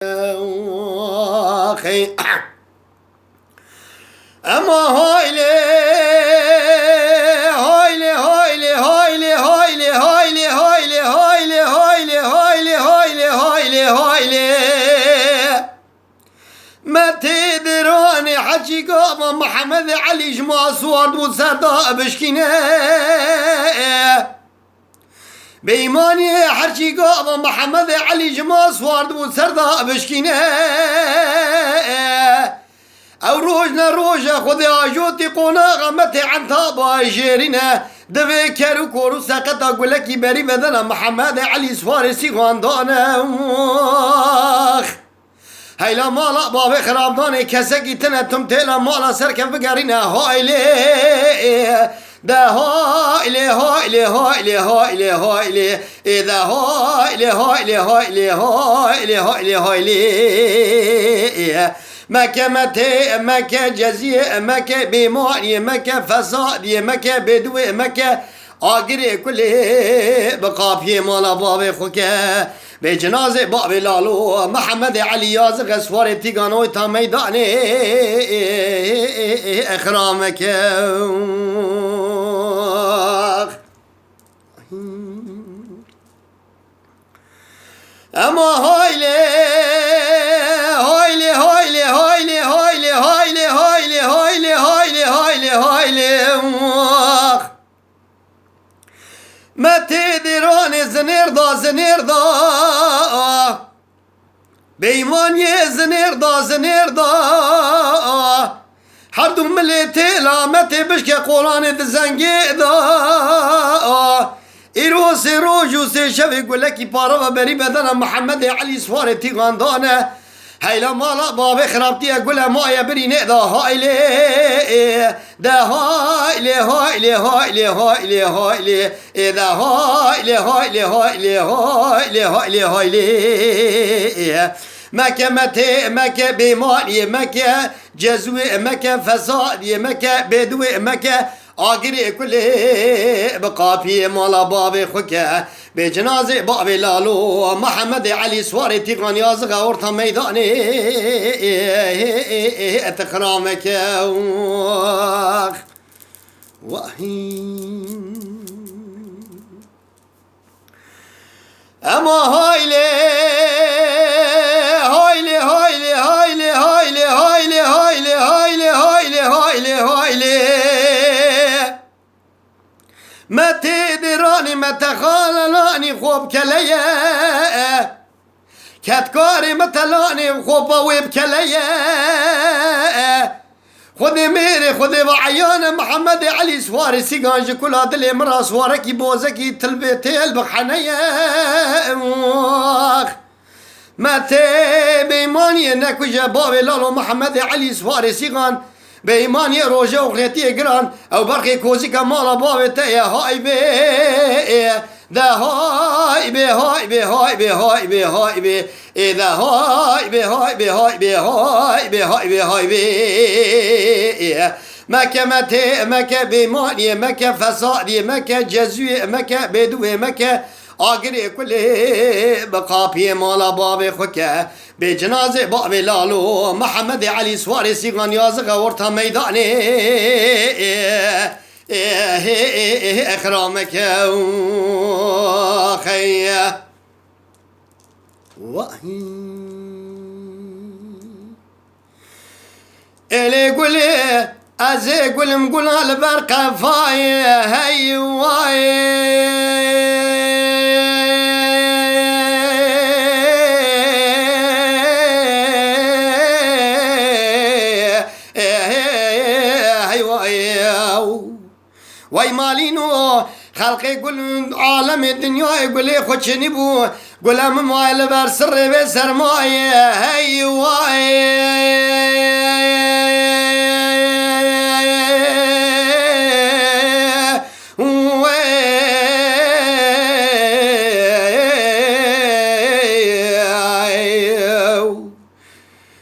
أخي أما هايلي هايلي هايلي هايلي هايلي هايلي هايلي هايلي هايلي هايلي هايلي هايلي هايلي ما تدراني حجي قابا محمد علي جماع صوارد وصداء بشكينه بإيماني حرشي قابا محمد علي جماع صوارد وصداء بشكينه او روجنا روجا خذ اجوتي قونا غمتي عن طابا جيرنا دبي كارو كورو ساقط اقول لك بري بدنا محمد علي سفارسي غاندانا هيلا مالا بابي خرابداني كسكي تنتم تيلا مالا سركب بقارينا هايلي دا هايلي هايلي هايلي هايلي هايلي إذا هايلي هايلي هايلي هايلي هايلي هايلي مكة متى مكة جزية مكة بيمانية مكة فسادية مكة بدوي مكة آقري كل بقافية مالا بابي خوكا بجنازة بابي لالو محمد علي يازق اسوار تيغانوي تا ميداني اخرامك اما هايلي هايلي هايلي هايلي هايلي هايلي هايلي هايلي هايلي هايلي هايلي ما تدروني زنيرضا زنيرضا بإيماني زنيرضا زنيرضا حردو مليتي لا متي بشكي قولاني دزنجيضا إيروس روجو شوي يقول لك بارا بري بدنا محمد علي سواري تيغاندانا هيلا مالا بابي خرابتي اقولها مايا بري نقدا هايلي دا هايلي هايلي هايلي هايلي هايلي إذا هايلي هايلي هايلي هايلي هايلي هايلي مكة متى مكة بيمانية مكة جزوي مكة فسادية مكة بدوي مكة آقري كل بقافي مالا بابي خوكا بجنازة بابي لالو محمد علي سواري تيغان يازغا ورطا ميداني اتخرامك وحين اما هايلي هايلي هايلي هايلي هايلي هايلي هايلي هايلي هايلي هايلي هايلي ما تدراني ما تخاللاني خوب كليه كتكاري متلاني خوب ويب كليه خذي ميري خذي بعيان محمد علي سواري سيغانج كل هذا اللي مرا سواركي بوزكي تلبيتي البخانيه ما تبي ماني انك وجبابي لالو محمد علي سواري سيغان بإيماني روجة وخليتي قران أو برقي كوزي كمالا بابي تايا هاي بي دا هاي بي هاي بي هاي بي هاي بي هاي بي إذا هاي بي هاي بي هاي بي هاي بي هاي بي هاي بي مكة متى مكة بإيماني مكة فسادي مكة جزوي مكة بدوي مكة آقري كل بقافي مالا بابي خوكا بجنازة بابي لالو محمد علي سواري سيغان يازغا ورطا ميداني اخرامك خي إلي قولي أزي قول مقول البرقة فاي هاي واي واي مالينو خلقي يقول عالم الدنيا يقول لي خدشني بو قول امم واي لبر سر بسر ماي هاي واي